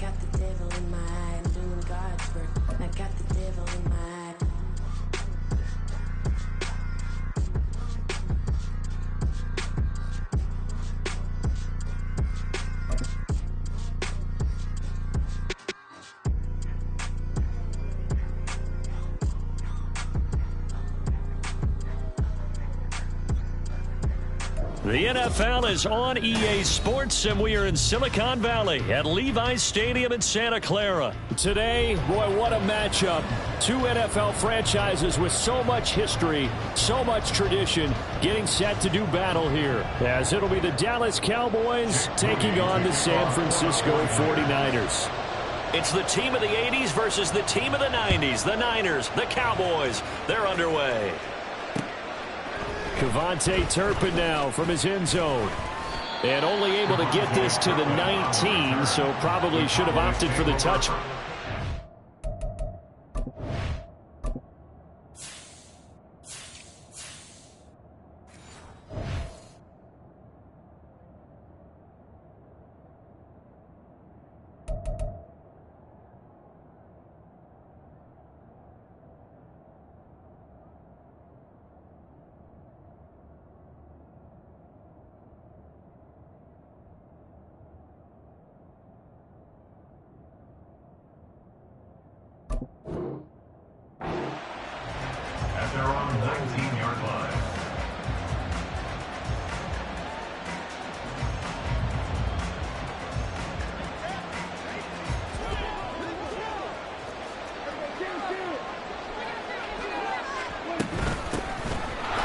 got the devil in my eye. I'm doing God's work. I got the devil in my eye. The NFL is on EA Sports, and we are in Silicon Valley at Levi's Stadium in Santa Clara. Today, boy, what a matchup. Two NFL franchises with so much history, so much tradition, getting set to do battle here. As it'll be the Dallas Cowboys taking on the San Francisco 49ers. It's the team of the 80s versus the team of the 90s. The Niners, the Cowboys, they're underway. Kevontae Turpin now from his end zone. And only able to get this to the 19, so probably should have opted for the touch. At their own 19-yard line.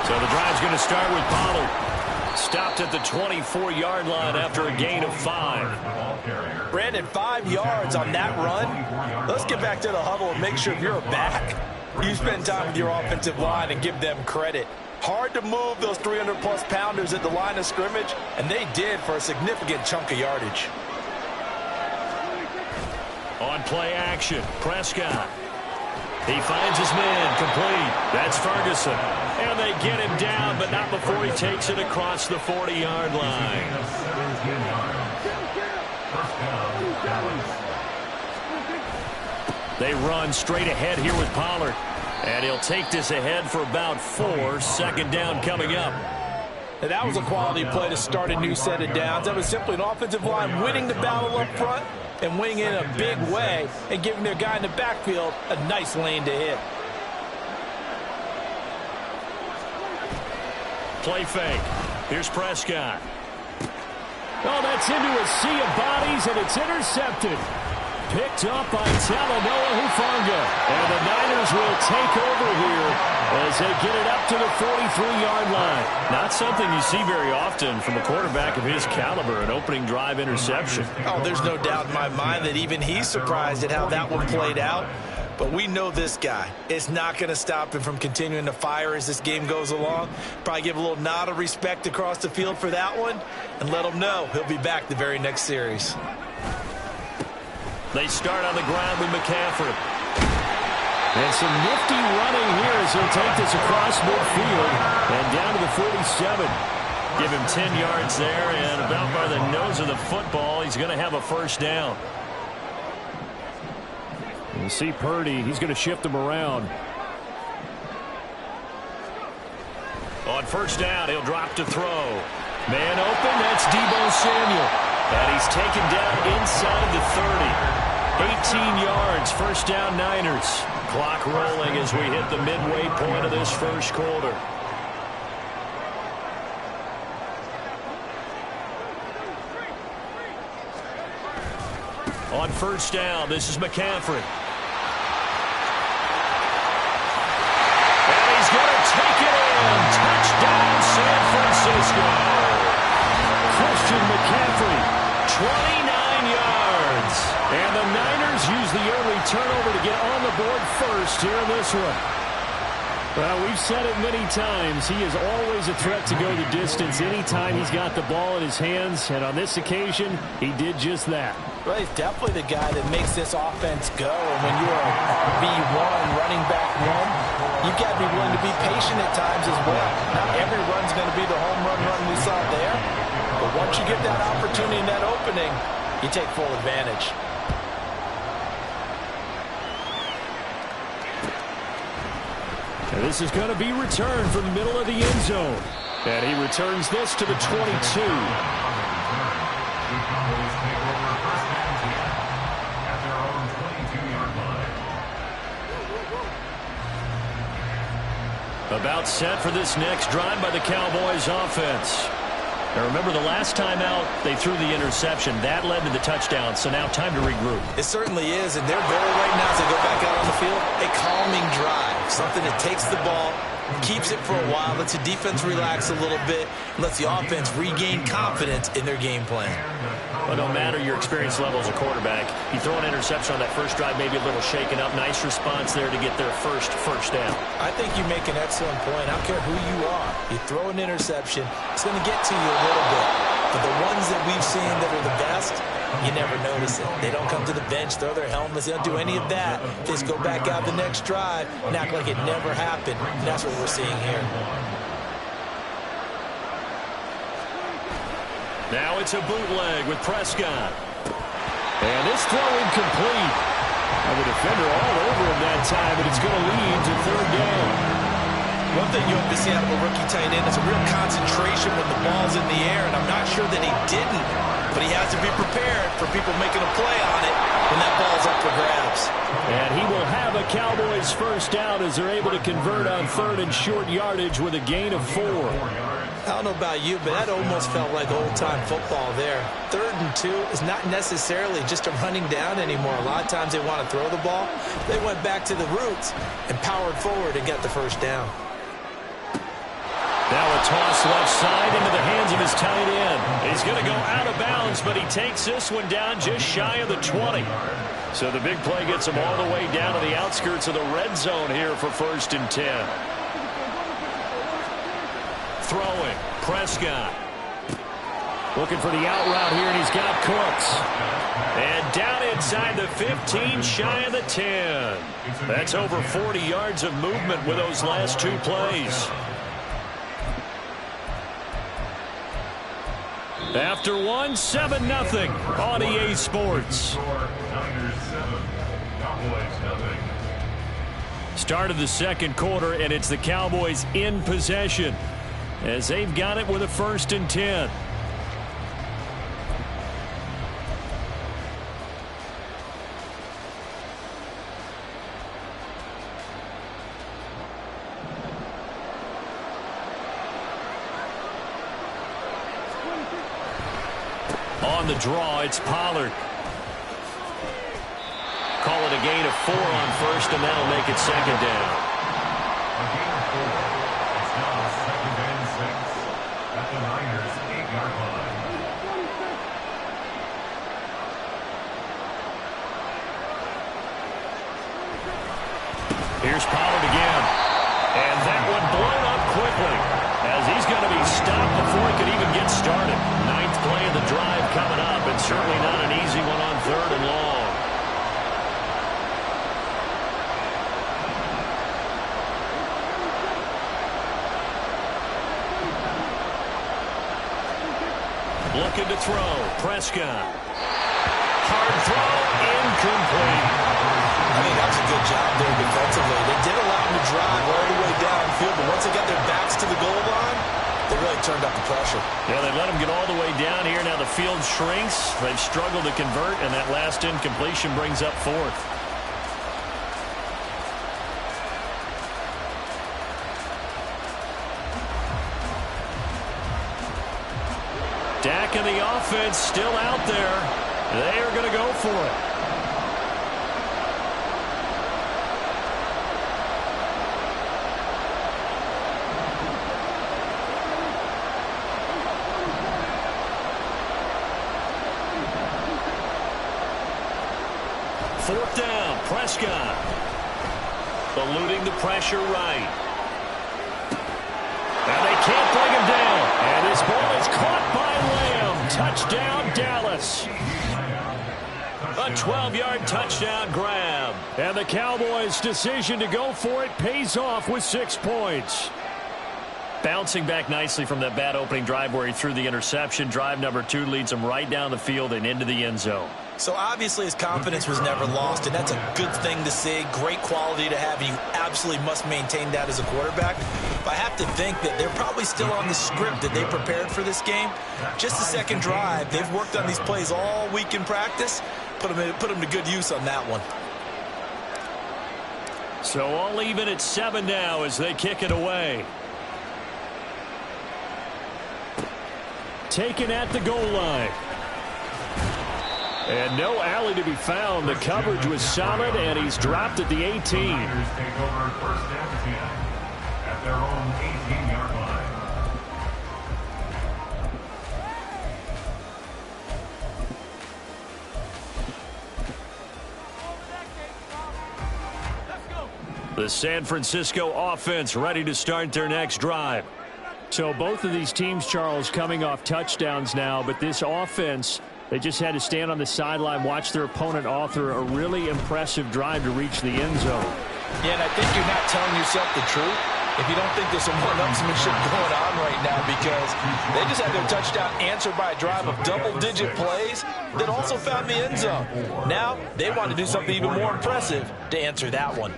So the drive's going to start with Pollard. Stopped at the 24-yard line after a gain of 5. Brandon, 5 yards on that run. Let's get back to the huddle and make sure you're a back. You spend time with your offensive line and give them credit. Hard to move those 300-plus pounders at the line of scrimmage, and they did for a significant chunk of yardage. On play action, Prescott. He finds his man complete. That's Ferguson. And they get him down, but not before he takes it across the 40-yard line. They run straight ahead here with Pollard. And he'll take this ahead for about 4. Second down coming up. And that was a quality play to start a new set of downs. That was simply an offensive line winning the battle up front and winning in a big way and giving their guy in the backfield a nice lane to hit. Play fake. Here's Prescott. Oh, that's into a sea of bodies, and it's intercepted. Picked up by Talanoa Hufanga. And the Niners will take over here as they get it up to the 43-yard line. Not something you see very often from a quarterback of his caliber, an opening drive interception. Oh, there's no doubt in my mind that even he's surprised at how that one played out. But we know this guy. It's not going to stop him from continuing to fire as this game goes along. Probably give a little nod of respect across the field for that one and let him know he'll be back the very next series. They start on the ground with McCaffrey. And some nifty running here as he'll take this across midfield and down to the 47. Give him 10 yards there, and about by the nose of the football, he's going to have a first down. You see Purdy, he's going to shift him around. On first down, he'll drop to throw. Man open, that's Deebo Samuel. And he's taken down inside the 30. 18 yards, first down Niners. Clock rolling as we hit the midway point of this first quarter. On first down, this is McCaffrey. And he's going to take it in. Touchdown, San Francisco. Christian McCaffrey, 29 yards. And the Niners use the early turnover to get on the board first here in this one. Well, we've said it many times. He is always a threat to go the distance anytime he's got the ball in his hands. And on this occasion, he did just that. Well, he's definitely the guy that makes this offense go. And when you're a RB1, running back one, you've got to be willing to be patient at times as well. Not every run's going to be the home run we saw there. But once you get that opportunity and that opening, you take full advantage. This is going to be returned from the middle of the end zone. And he returns this to the 22. About set for this next drive by the Cowboys offense. Now remember, the last time out, they threw the interception. That led to the touchdown, so now time to regroup. It certainly is, and their goal right now as they go back out on the field, a calming drive. Something that takes the ball, keeps it for a while, lets the defense relax a little bit, and lets the offense regain confidence in their game plan. Well, no matter your experience level as a quarterback, you throw an interception on that first drive, maybe a little shaken up. Nice response there to get their first down. I think you make an excellent point. I don't care who you are. You throw an interception, it's going to get to you a little bit. But the ones that we've seen that are the best, you never notice it. They don't come to the bench, throw their helmets. They don't do any of that. They just go back out the next drive and act like it never happened. And that's what we're seeing here. Now it's a bootleg with Prescott. And this throw incomplete. The defender all over him that time, but it's going to lead to third down. One thing you hope to see out of a rookie tight end is a real concentration when the ball's in the air, and I'm not sure that he didn't, but he has to be prepared for people making a play on it when that ball's up for grabs. And he will have a Cowboys first down as they're able to convert on third and short yardage with a gain of 4. I don't know about you, but that almost felt like old-time football there. 3rd and 2 is not necessarily just a running down anymore. A lot of times they want to throw the ball. They went back to the roots and powered forward and got the first down. Now a toss left side into the hands of his tight end. He's going to go out of bounds, but he takes this one down just shy of the 20. So the big play gets him all the way down to the outskirts of the red zone here for 1st and 10. Throwing, Prescott. Looking for the out route here, and he's got Cooks. And down inside the 15, shy of the 10. That's over 40 yards of movement with those last 2 plays. After 1, 7-0 on EA Sports. Start of the second quarter, and it's the Cowboys in possession as they've got it with a 1st and 10. On the draw, it's Pollard. Call it a gain of 4 on 1st, and that'll make it 2nd down. A gain of 4. It's now 2nd and 6 at the Niners' 8-yard line. Here's Pollard again. And that one blown up quickly as he's going to be stopped before he could even get started. 9th play of the drive coming up, and certainly not an easy one on 3rd and long. Looking to throw. Prescott. Hard throw. Incomplete. I think that was a good job there defensively. They did allow them to drive all the way downfield, but once they got their backs to the goal line, they really turned up the pressure. Yeah, they let them get all the way down here. Now the field shrinks. They've struggled to convert, and that last incompletion brings up 4th. Dak and the offense still out there. They are going to go for it. Fourth down, Prescott. Eluding the pressure right. And they can't bring him down. And his ball is caught by Lamb. Touchdown, Dallas. A 12-yard touchdown grab. And the Cowboys' decision to go for it pays off with 6 points. Bouncing back nicely from that bad opening drive where he threw the interception. Drive number 2 leads him right down the field and into the end zone. So obviously his confidence was never lost, and that's a good thing to see, great quality to have, and you absolutely must maintain that as a quarterback. But I have to think that they're probably still on the script that they prepared for this game. Just the second drive, they've worked on these plays all week in practice, put them to good use on that one. So all even at 7 now as they kick it away. Taken at the goal line. And no alley to be found. The coverage was solid, and he's dropped at the 18. Take over first and 10 at their own 18-yard line. The San Francisco offense ready to start their next drive. So both of these teams, Charles, coming off touchdowns now, but this offense, they just had to stand on the sideline, watch their opponent author a really impressive drive to reach the end zone. Yeah, and I think you're not telling yourself the truth if you don't think there's some one-upsmanship going on right now, because they just had their touchdown answered by a drive of double-digit plays that also found the end zone. Now they want to do something even more impressive to answer that one.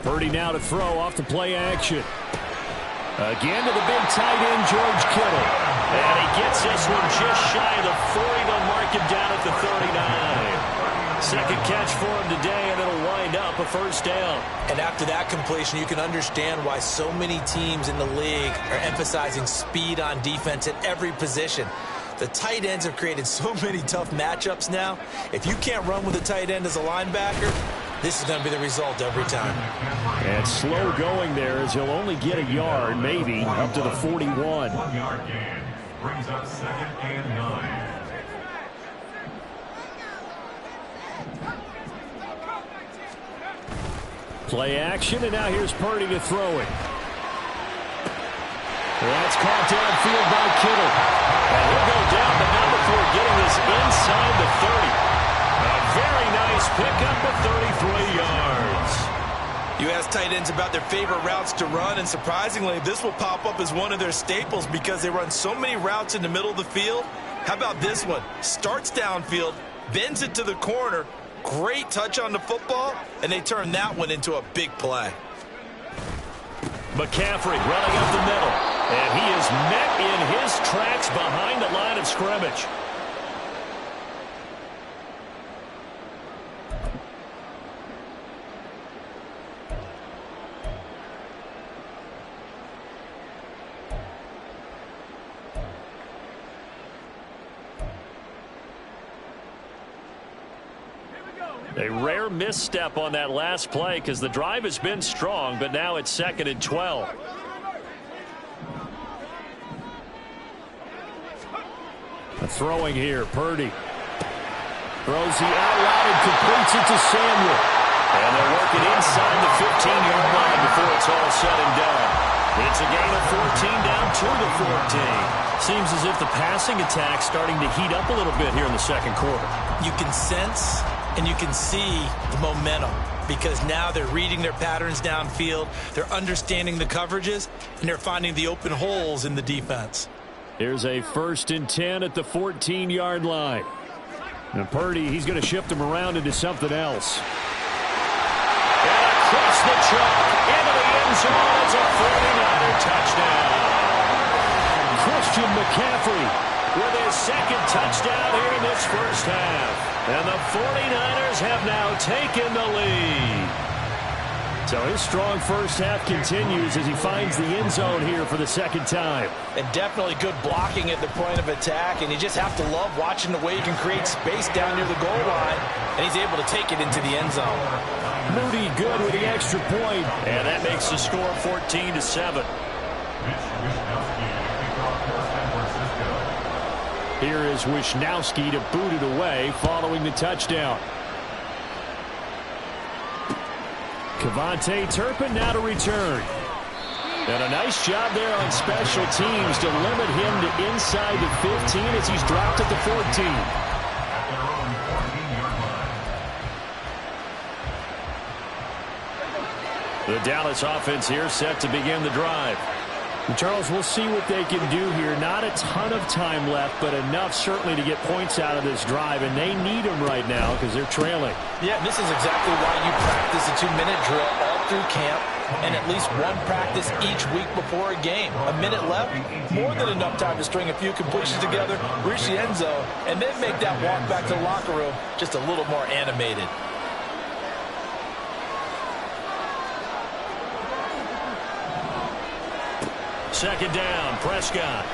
Purdy now to throw off the play action. Again to the big tight end, George Kittle. And he gets this one just shy of the 40. They'll mark him down at the 39. Second catch for him today, and it'll wind up a first down. And after that completion, you can understand why so many teams in the league are emphasizing speed on defense at every position. The tight ends have created so many tough matchups now. If you can't run with a tight end as a linebacker, this is going to be the result every time. And slow going there as he'll only get a yard, maybe, up to the 41. 1-yard gain brings up 2nd and 9. Play action, and now here's Purdy to throw it. That's caught downfield by Kittle. And he'll go down, but not before getting this inside the 30. A very nice pickup of 33 yards. You ask tight ends about their favorite routes to run, and surprisingly, this will pop up as one of their staples because they run so many routes in the middle of the field. How about this one? Starts downfield, bends it to the corner, great touch on the football, and they turn that one into a big play. McCaffrey running up the middle, and he is met in his tracks behind the line of scrimmage. A rare misstep on that last play because the drive has been strong, but now it's 2nd and 12. Throwing here, Purdy. Throws the out route and completes it to Samuel. And they're working inside the 15-yard line before it's all said and done. It's a gain of 14 down to the 14. Seems as if the passing attack's starting to heat up a little bit here in the second quarter. You can sense and you can see the momentum because now they're reading their patterns downfield, they're understanding the coverages, and they're finding the open holes in the defense. Here's a 1st and 10 at the 14-yard line. And Purdy, he's going to shift him around into something else. And across the chalk, into the end zone, it's a 49er touchdown. Christian McCaffrey with his 2nd touchdown here in this first half. And the 49ers have now taken the lead. So his strong first half continues as he finds the end zone here for the 2nd time. And definitely good blocking at the point of attack, and you just have to love watching the way he can create space down near the goal line, and he's able to take it into the end zone. Moody good with the extra point, and that makes the score 14-7. Here is Wishnowski to boot it away following the touchdown. Kevontae Turpin now to return. And a nice job there on special teams to limit him to inside the 15 as he's dropped at the 14. The Dallas offense here set to begin the drive. Charles, we'll see what they can do here. Not a ton of time left, but enough certainly to get points out of this drive, and they need them right now because they're trailing. Yeah, this is exactly why you practice a 2-minute drill all through camp and at least one practice each week before a game. A minute left, more than enough time to string a few completions together, reach the end zone, and then make that walk back to the locker room just a little more animated. Second down, Prescott.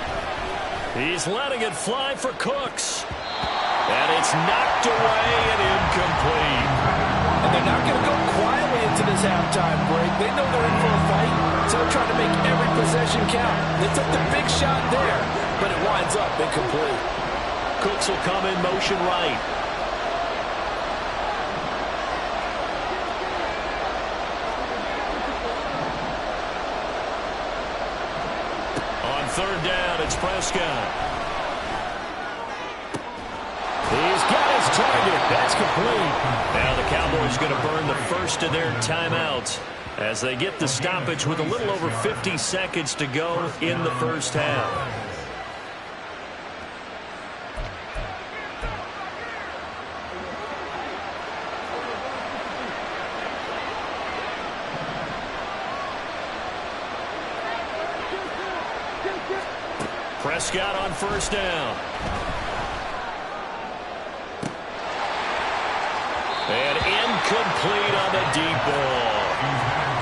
He's letting it fly for Cooks. And it's knocked away and incomplete. And they're not going to go quietly into this halftime break. They know they're in for a fight, so they're trying to make every possession count. They took the big shot there, but it winds up incomplete. Cooks will come in motion right. On third down, it's Prescott. He's got his target. That's complete. Now the Cowboys going to burn the first of their timeouts as they get the stoppage with a little over 50 seconds to go in the first half. Prescott on first down. And incomplete on the deep ball.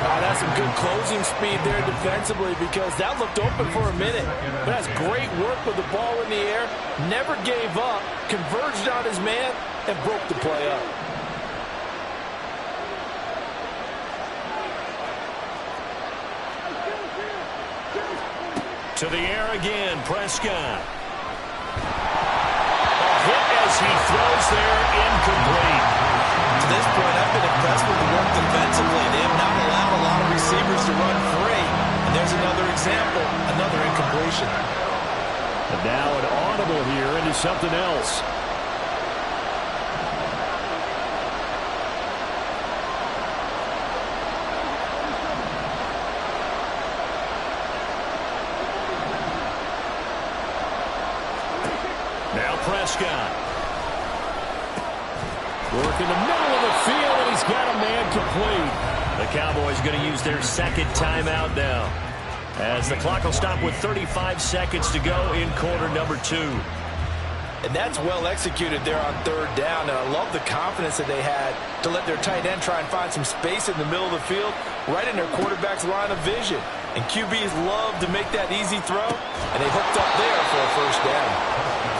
Oh, that's some good closing speed there defensively because that looked open for a minute. But that's great work with the ball in the air. Never gave up, converged on his man, and broke the play up. To the air again, Prescott. A hit as he throws there, incomplete. To this point, I've been impressed with the work defensively. They have not allowed a lot of receivers to run free. And there's another example, another incompletion. And now an audible here into something else. Now Prescott. Work in the middle of the field, and he's got a man complete. The Cowboys going to use their second timeout now, as the clock will stop with 35 seconds to go in quarter number 2. And that's well executed there on third down, and I love the confidence that they had to let their tight end try and find some space in the middle of the field, right in their quarterback's line of vision. And QBs love to make that easy throw, and they hooked up there for a first down.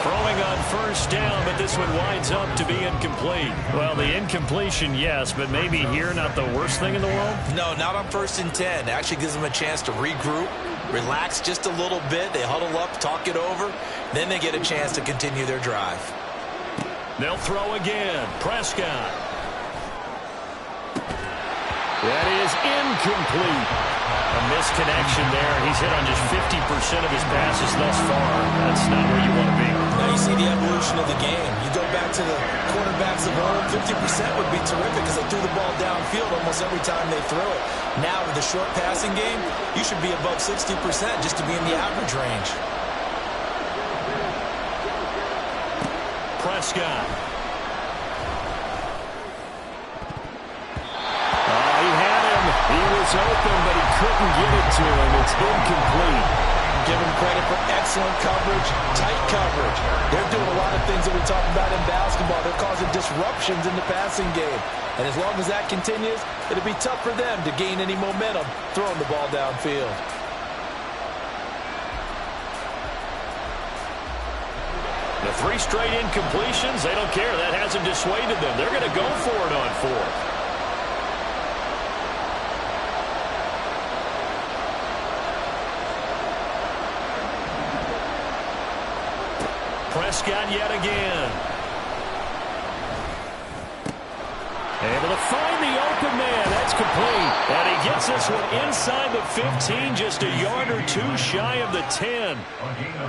Throwing on first down, but this one winds up to be incomplete. Well, the incompletion, yes, but maybe here not the worst thing in the world? No, not on 1st and 10. It actually gives them a chance to regroup, relax just a little bit. They huddle up, talk it over. Then they get a chance to continue their drive. They'll throw again. Prescott. That is incomplete. A misconnection there. He's hit on just 50% of his passes thus far. That's not where you want to be. Now you see the evolution of the game. You go back to the quarterbacks of old, 50% would be terrific because they threw the ball downfield almost every time they throw it. Now with the short passing game, you should be above 60% just to be in the average range. Prescott. He was open, but he couldn't get it to him. It's incomplete. Give him credit for excellent coverage, tight coverage. They're doing a lot of things that we talk about in basketball. They're causing disruptions in the passing game. And as long as that continues, it'll be tough for them to gain any momentum throwing the ball downfield. The 3 straight incompletions, they don't care. That hasn't dissuaded them. They're going to go for it on 4th. Prescott yet again. Able to find the open man. That's complete. And he gets this one inside the 15, just a yard or 2 shy of the 10.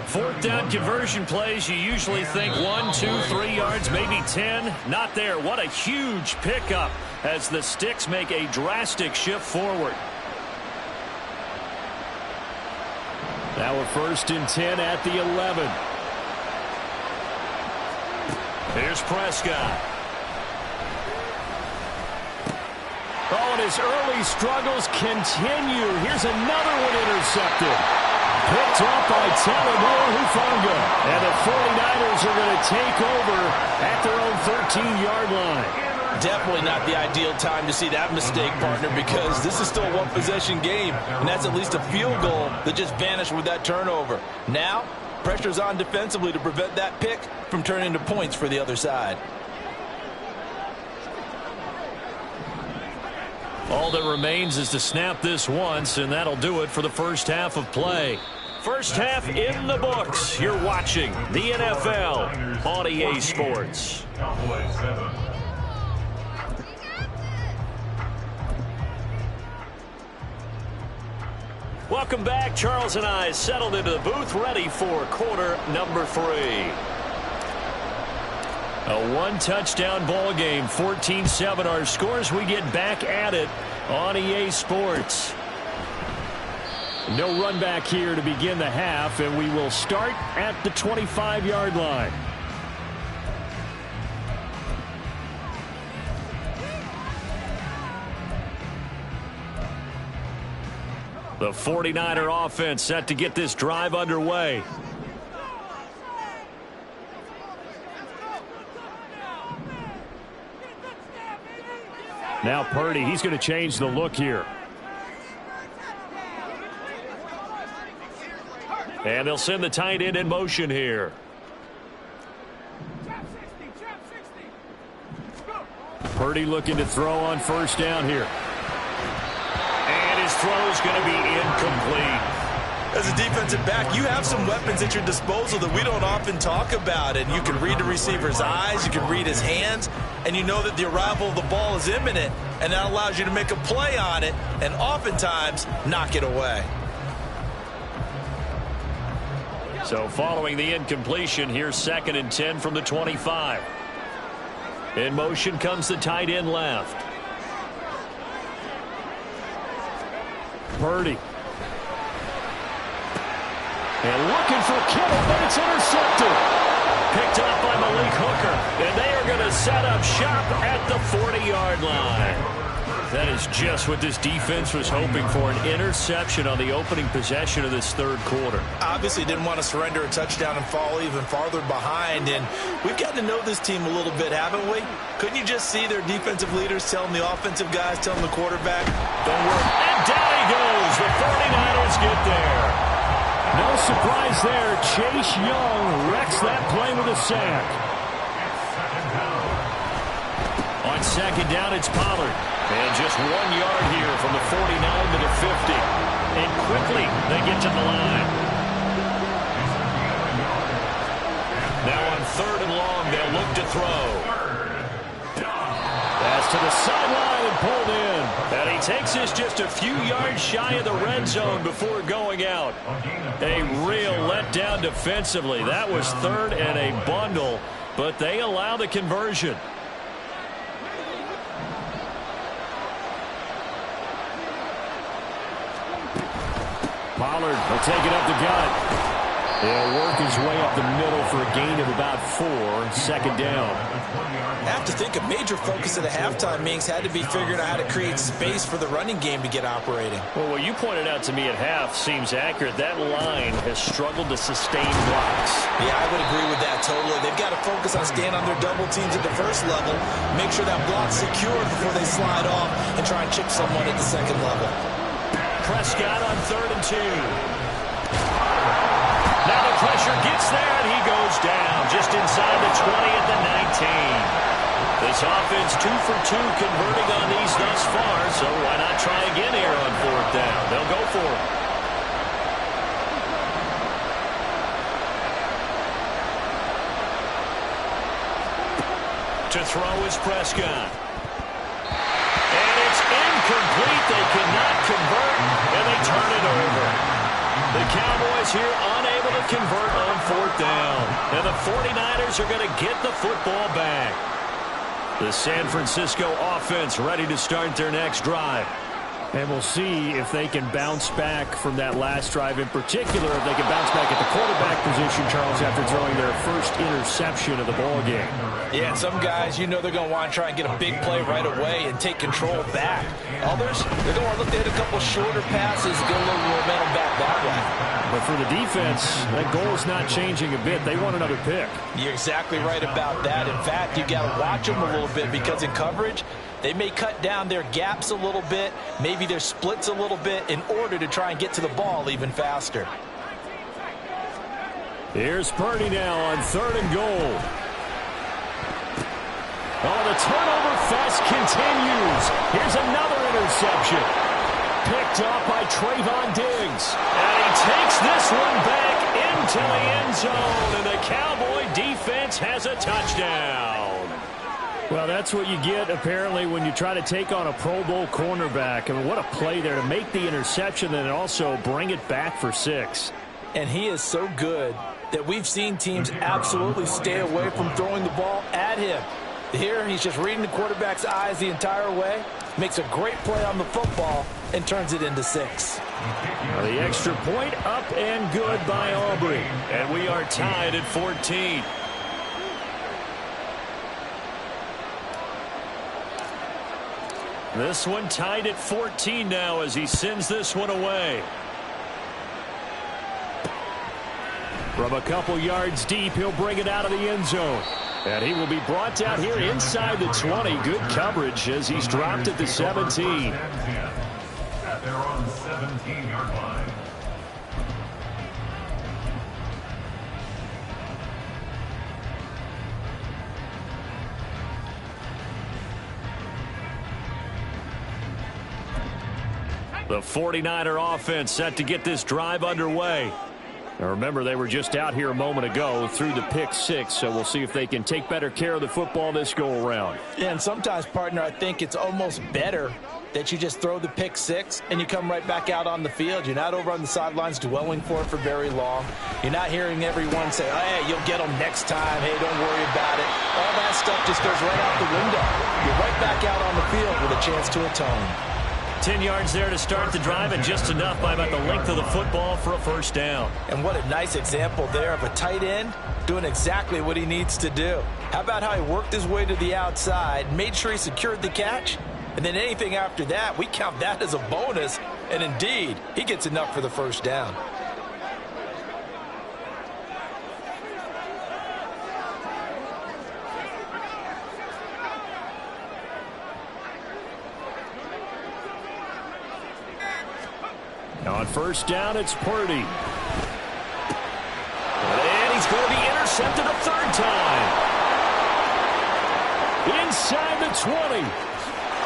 4th down conversion plays, you usually think 1, 2, 3 yards, maybe 10. Not there. What a huge pickup as the Sticks make a drastic shift forward. Now a 1st and 10 at the 11. Here's Prescott. Oh, and his early struggles continue. Here's another one intercepted. Picked up by Talamor Hufanga. And the 49ers are going to take over at their own 13-yard line. Definitely not the ideal time to see that mistake, partner, because this is still a one-possession game, and that's at least a field goal that just vanished with that turnover. Now, pressure's on defensively to prevent that pick from turning into points for the other side. All that remains is to snap this once, and that'll do it for the first half of play. First half in the books. You're watching the NFL on EA Sports. Cowboys 7. Welcome back. Charles and I settled into the booth, ready for quarter number 3. A one-touchdown ball game, 14-7 our scores. We get back at it on EA Sports. No run back here to begin the half, and we will start at the 25-yard line. The 49er offense set to get this drive underway. Now Purdy, he's going to change the look here. And they'll send the tight end in motion here. Purdy looking to throw on 1st down here. And his throw is going to be incomplete. As a defensive back, you have some weapons at your disposal that we don't often talk about. And you can read the receiver's eyes, you can read his hands, and you know that the arrival of the ball is imminent. And that allows you to make a play on it and oftentimes knock it away. So following the incompletion, here's 2nd and 10 from the 25. In motion comes the tight end left. Purdy. And looking for Kittle, but it's intercepted. Picked up by Malik Hooker. And they are going to set up shop at the 40-yard line. That is just what this defense was hoping for, an interception on the opening possession of this 3rd quarter. Obviously didn't want to surrender a touchdown and fall even farther behind. And we've gotten to know this team a little bit, haven't we? Couldn't you just see their defensive leaders telling the offensive guys, telling the quarterback, don't worry. And down he goes. The 49ers get there. No surprise there. Chase Young wrecks that play with a sack. On 2nd down, it's Pollard. And just 1 yard here from the 49 to the 50. And quickly, they get to the line. Now on 3rd and long, they'll look to throw. Pass to the sideline and pulled in. And he takes this just a few yards shy of the red zone before going out. A real letdown defensively. That was 3rd and a bundle, but they allow the conversion. Pollard will take it up the gut. He'll work his way up the middle for a gain of about 4. 2nd down. I have to think a major focus at the halftime, Minks, had to be figuring out how to create space for the running game to get operating. Well, what you pointed out to me at half seems accurate. That line has struggled to sustain blocks. Yeah, I would agree with that totally. They've got to focus on staying on their double teams at the 1st level, make sure that block's secure before they slide off and try and chip someone at the 2nd level. Prescott on 3rd and 2. Now the pressure gets there, and he goes down just inside the 20 at the 19. This offense 2 for 2 converting on these thus far, so why not try again here on 4th down? They'll go for it. To throw is Prescott. And it's incomplete. They cannot convert, and they turn it over. The Cowboys here unable to convert on 4th down. And the 49ers are going to get the football back. The San Francisco offense ready to start their next drive. And we'll see if they can bounce back from that last drive, in particular, if they can bounce back at the quarterback position, Charles, after throwing their first interception of the ball game. Yeah, some guys, you know they're going to want to try and get a big play right away and take control back. Others, they're going to look to hit a couple shorter passes, get a little momentum back that way. But for the defense, that goal is not changing a bit. They want another pick. You're exactly right about that. In fact, you got to watch them a little bit because in coverage, they may cut down their gaps a little bit, maybe their splits a little bit in order to try and get to the ball even faster. Here's Purdy now on 3rd and goal. Oh, the turnover fest continues. Here's another interception. Picked up by Trayvon Diggs. And he takes this one back into the end zone, and the Cowboy defense has a touchdown. Well, that's what you get, apparently, when you try to take on a Pro Bowl cornerback. I mean, what a play there to make the interception and also bring it back for 6. And he is so good that we've seen teams absolutely stay away from throwing the ball at him. Here, he's just reading the quarterback's eyes the entire way, makes a great play on the football, and turns it into 6. The extra point up and good by Aubrey. And we are tied at 14. This one tied at 14 now as he sends this one away. From a couple yards deep, he'll bring it out of the end zone. And he will be brought down here inside the 20. Good coverage as he's dropped at the 17. At their own 17-yard line. The 49er offense set to get this drive underway. Now remember, they were just out here a moment ago through the pick 6, so we'll see if they can take better care of the football this go-around. Yeah, and sometimes, partner, I think it's almost better that you just throw the pick 6 and you come right back out on the field. You're not over on the sidelines dwelling for it for very long. You're not hearing everyone say, oh, hey, you'll get them next time. Hey, don't worry about it. All that stuff just goes right out the window. You're right back out on the field with a chance to atone. 10 yards there to start the drive, and just enough by about the length of the football for a first down. And what a nice example there of a tight end doing exactly what he needs to do. How about how he worked his way to the outside, made sure he secured the catch, and then anything after that, we count that as a bonus. And indeed, he gets enough for the first down. On first down, it's Purdy. And he's going to be intercepted a 3rd time. Inside the 20.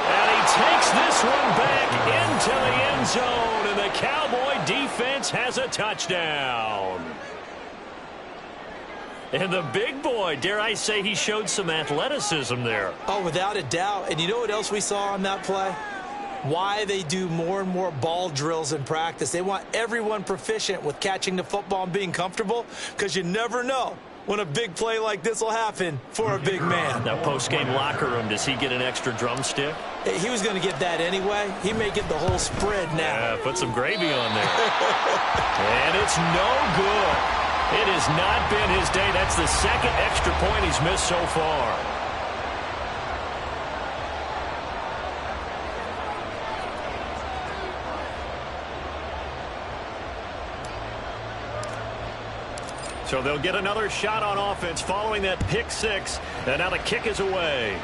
And he takes this one back into the end zone, and the Cowboy defense has a touchdown. And the big boy, dare I say, he showed some athleticism there. Oh, without a doubt. And you know what else we saw on that play? Why they do more and more ball drills in practice. They want everyone proficient with catching the football and being comfortable, because you never know when a big play like this will happen for a big man. Now, post-game locker room, does he get an extra drumstick? He was going to get that anyway. He may get the whole spread now. Yeah, put some gravy on there. And it's no good. It has not been his day. That's the 2nd extra point he's missed so far. So they'll get another shot on offense following that pick 6. And now the kick is away.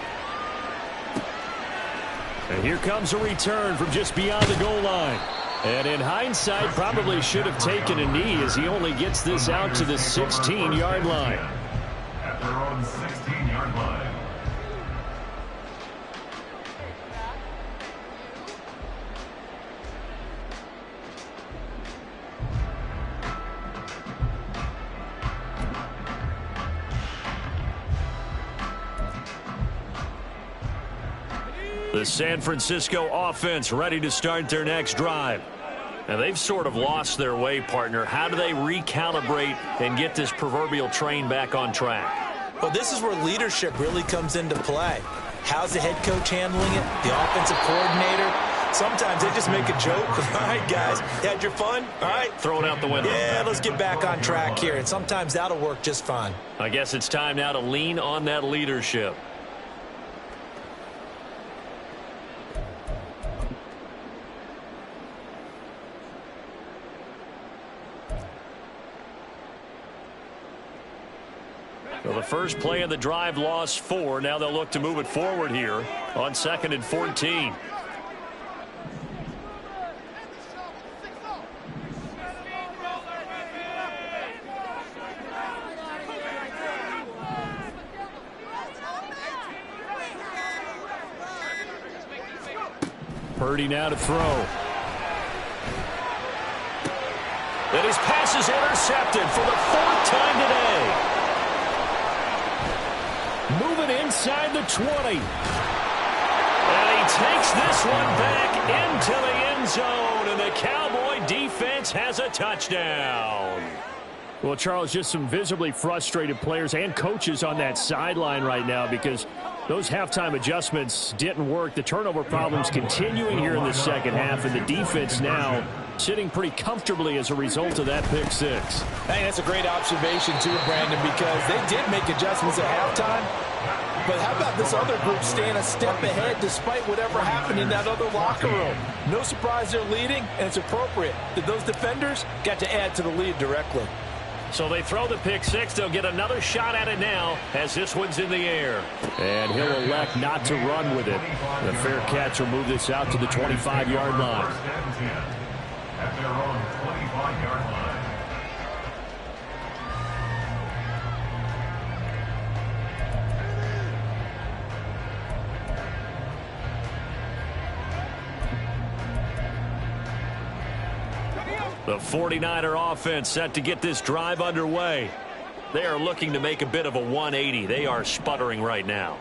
And here comes a return from just beyond the goal line. And in hindsight, probably should have taken a knee as he only gets this out to the 16-yard line. At their own 16-yard line. The San Francisco offense ready to start their next drive. And they've sort of lost their way, partner. How do they recalibrate and get this proverbial train back on track? Well, this is where leadership really comes into play. How's the head coach handling it? The offensive coordinator? Sometimes they just make a joke. All right, guys, you had your fun? All right. Throw it out the window. Yeah, let's get back on track here. And sometimes that'll work just fine. I guess it's time now to lean on that leadership. So the first play of the drive lost 4. Now they'll look to move it forward here on 2nd and 14. Purdy now to throw. And his pass is intercepted for the 4th time today. Moving inside the 20. And he takes this one back into the end zone. And the Cowboy defense has a touchdown. Well, Charles, just some visibly frustrated players and coaches on that sideline right now because those halftime adjustments didn't work. The turnover problems continuing here in the second half, and the defense now sitting pretty comfortably as a result of that pick six. I think that's a great observation, too, Brandon, because they did make adjustments at halftime. But how about this other group staying a step ahead despite whatever happened in that other locker room? No surprise they're leading, and it's appropriate that those defenders got to add to the lead directly. So they throw the pick six. They'll get another shot at it now as this one's in the air. And he'll elect not to run with it. The fair catch will move this out to the 25-yard line. At their own 25-yard line. The 49er offense set to get this drive underway. They are looking to make a bit of a 180. They are sputtering right now.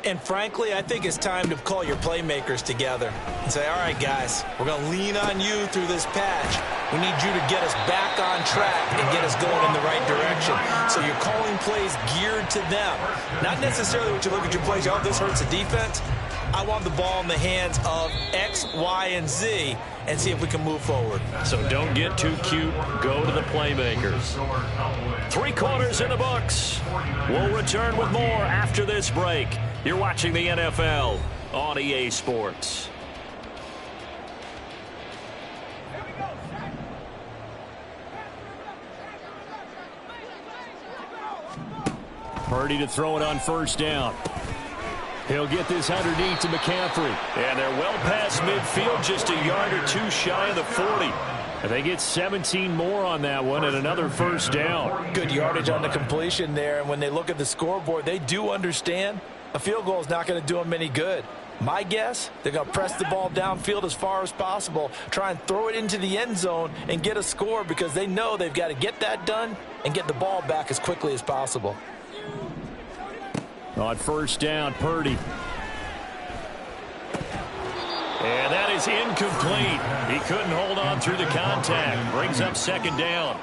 And frankly, I think it's time to call your playmakers together and say, all right, guys, we're going to lean on you through this patch. We need you to get us back on track and get us going in the right direction. So you're calling plays geared to them. Not necessarily what you look at your plays, oh, this hurts the defense. I want the ball in the hands of X, Y, and Z and see if we can move forward. So don't get too cute. Go to the playmakers. 3 quarters in the books. We'll return with more after this break. You're watching the NFL on EA Sports. Purdy to throw it on first down. He'll get this underneath to McCaffrey. And they're well past midfield, just a yard or two shy of the 40. And they get 17 more on that one and another first down. Good yardage on the completion there. And when they look at the scoreboard, they do understand a field goal is not going to do them any good. My guess, they're going to press the ball downfield as far as possible, try and throw it into the end zone and get a score because they know they've got to get that done and get the ball back as quickly as possible. On first down, Purdy. And that is incomplete. He couldn't hold on through the contact. Brings up second down.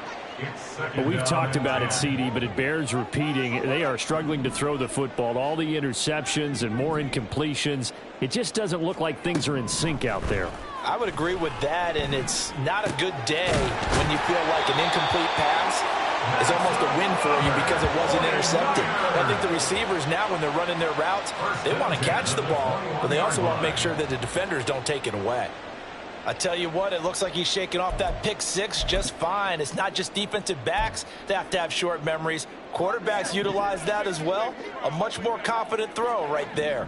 Well, we've talked about it, CD, but it bears repeating. They are struggling to throw the football. All the interceptions and more incompletions. It just doesn't look like things are in sync out there. I would agree with that, and it's not a good day when you feel like an incomplete pass is almost a win for you because it wasn't intercepted. I think the receivers now, when they're running their routes, they want to catch the ball, but they also want to make sure that the defenders don't take it away. I tell you what, it looks like he's shaking off that pick six just fine. It's not just defensive backs that have to have short memories. Quarterbacks utilize that as well. A much more confident throw right there.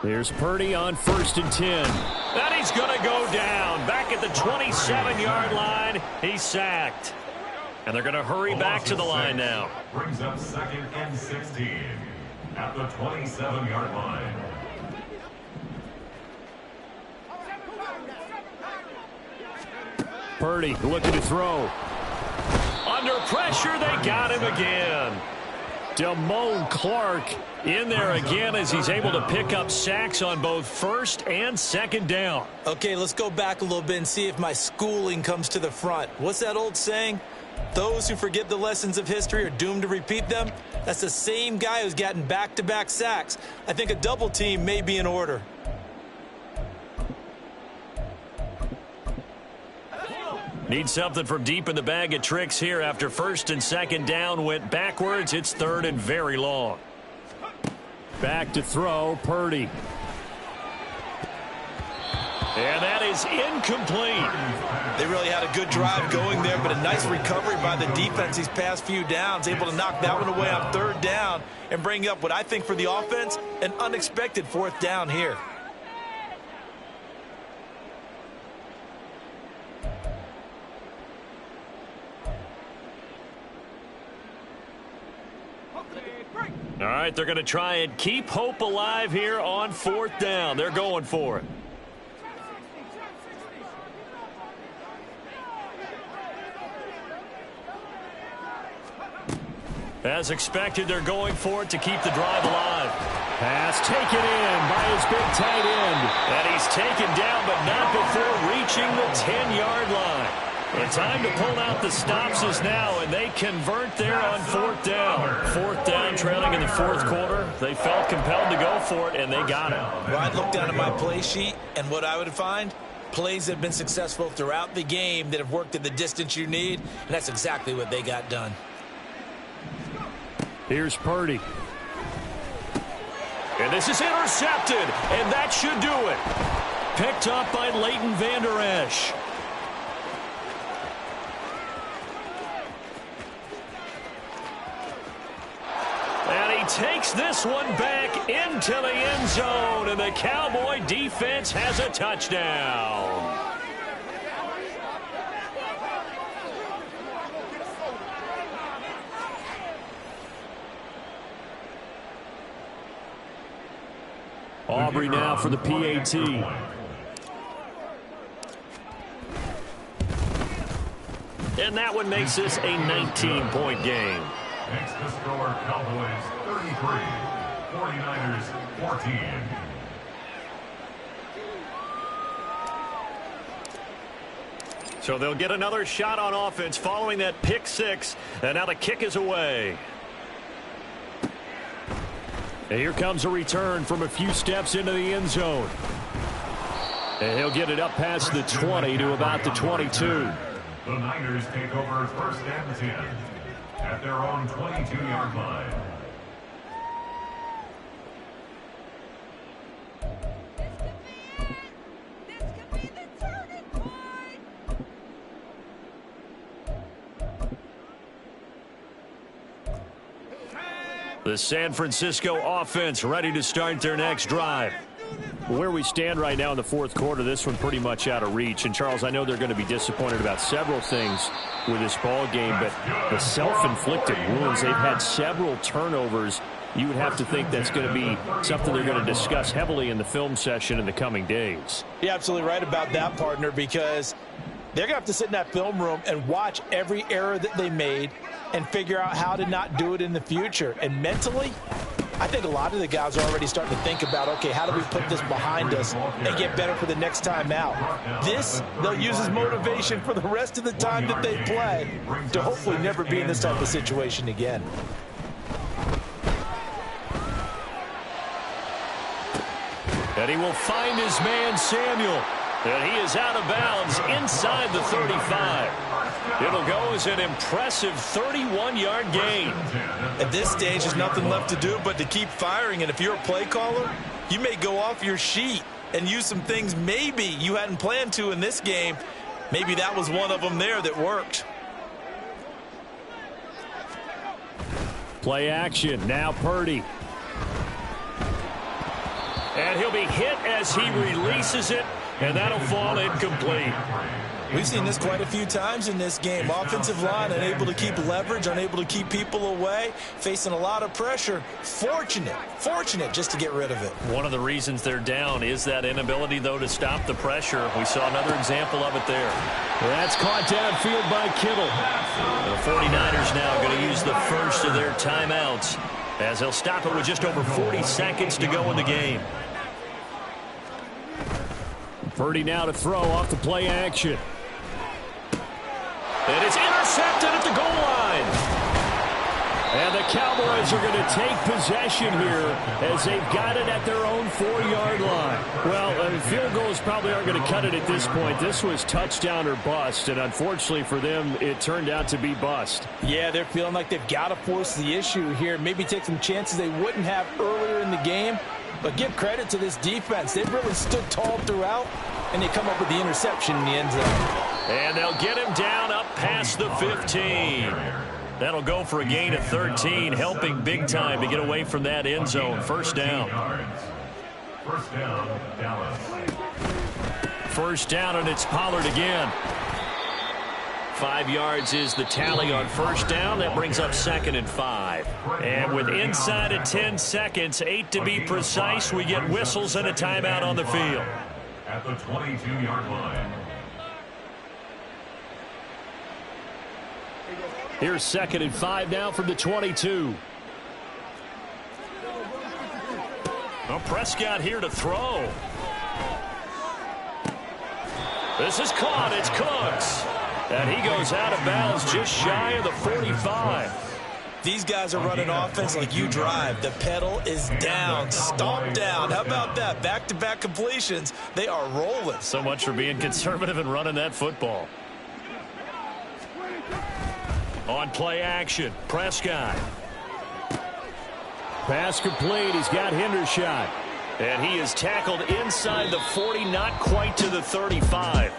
There's Purdy on 1st and 10. And he's going to go down. Back at the 27-yard line. He's sacked. And they're going to hurry back to the line now. Brings up 2nd and 16 at the 27-yard line. Purdy looking to throw. Under pressure, they got him again. Damone Clark in there again as he's able to pick up sacks on both first and second down. Okay, let's go back a little bit and see if my schooling comes to the front. What's that old saying? Those who forget the lessons of history are doomed to repeat them. That's the same guy who's gotten back-to-back sacks. I think a double team may be in order. Need something from deep in the bag of tricks here after first and second down went backwards. It's third and very long. Back to throw, Purdy. And that is incomplete. They really had a good drive going there, but a nice recovery by the defense these past few downs, able to knock that one away on third down and bring up what I think for the offense, an unexpected fourth down here. All right, they're going to try and keep hope alive here on fourth down. They're going for it. As expected, they're going for it to keep the drive alive. Pass taken in by his big tight end. And he's taken down, but not before reaching the 10-yard line. The time to pull out the stops is now, and they convert there on fourth down. Fourth down, trailing in the fourth quarter. They felt compelled to go for it, and they got it. Well, I'd look down at my play sheet, and what I would find, plays that have been successful throughout the game that have worked at the distance you need, and that's exactly what they got done. Here's Purdy. And this is intercepted, and that should do it. Picked up by Leighton Vander Esch. And he takes this one back into the end zone, and the Cowboy defense has a touchdown. Aubrey now for the PAT. And that one makes this a 19-point game. Makes the score Cowboys 33, 49ers 14. So they'll get another shot on offense following that pick six. And now the kick is away. And here comes a return from a few steps into the end zone. And he'll get it up past the 20 to about the 22. The Niners take over first and 10 at their own 22-yard line. The San Francisco offense ready to start their next drive. Where we stand right now in the fourth quarter, this one pretty much out of reach. And, Charles, I know they're going to be disappointed about several things with this ball game, but the self-inflicted wounds, they've had several turnovers. You would have to think that's going to be something they're going to discuss heavily in the film session in the coming days. You're absolutely right about that, partner, because they're going to have to sit in that film room and watch every error that they made and figure out how to not do it in the future. And mentally, I think a lot of the guys are already starting to think about, okay, how do we put this behind us and get better for the next time out? This, they'll use as motivation for the rest of the time that they play to hopefully never be in this type of situation again. And he will find his man, Samuel. And he is out of bounds inside the 35. It'll go as an impressive 31-yard gain. At this stage, there's nothing left to do but to keep firing. And if you're a play caller, you may go off your sheet and use some things maybe you hadn't planned to in this game. Maybe that was one of them there that worked. Play action. Now Purdy. And he'll be hit as he releases it, and that'll fall incomplete. We've seen this quite a few times in this game. Offensive line unable to keep leverage, unable to keep people away, facing a lot of pressure. Fortunate just to get rid of it. One of the reasons they're down is that inability, though, to stop the pressure. We saw another example of it there. That's caught downfield by Kittle. The 49ers now going to use the first of their timeouts as they'll stop it with just over 40 seconds to go in the game. Purdy now to throw off the play action. It is intercepted at the goal line. And the Cowboys are going to take possession here as they've got it at their own 4-yard line. Well, field goals probably aren't going to cut it at this point. This was touchdown or bust, and unfortunately for them, it turned out to be bust. Yeah, they're feeling like they've got to force the issue here. Maybe take some chances they wouldn't have earlier in the game. But give credit to this defense. They've really stood tall throughout, and they come up with the interception in the end zone. And they'll get him down up past the 15. That'll go for a gain of 13, helping big time to get away from that end zone. First down. First down, Dallas. First down, and it's Pollard again. 5 yards is the tally on first down. That brings up 2nd and 5. And with inside of 10 seconds, 8 to be precise, we get whistles and a timeout on the field. At the 22-yard line. Here's 2nd and 5 now from the 22. Well, Prescott here to throw. This is caught. It's Cooks. And he goes out of bounds just shy of the 45. These guys are running offense like you drive. The pedal is down, stomp down. How about that? Back-to-back completions. They are rolling. So much for being conservative and running that football. On play action, Prescott. Pass complete. He's got Hendershot. And he is tackled inside the 40, not quite to the 35.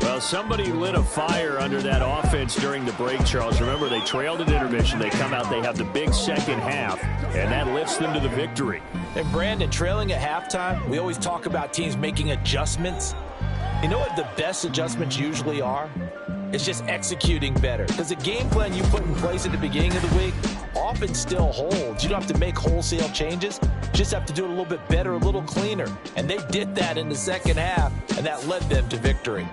Well, somebody lit a fire under that offense during the break, Charles. Remember, they trailed at intermission. They come out, they have the big second half, and that lifts them to the victory. And Brandon, trailing at halftime, we always talk about teams making adjustments. You know what the best adjustments usually are? It's just executing better. Because the game plan you put in place at the beginning of the week often still holds. You don't have to make wholesale changes. You just have to do it a little bit better, a little cleaner. And they did that in the second half, and that led them to victory.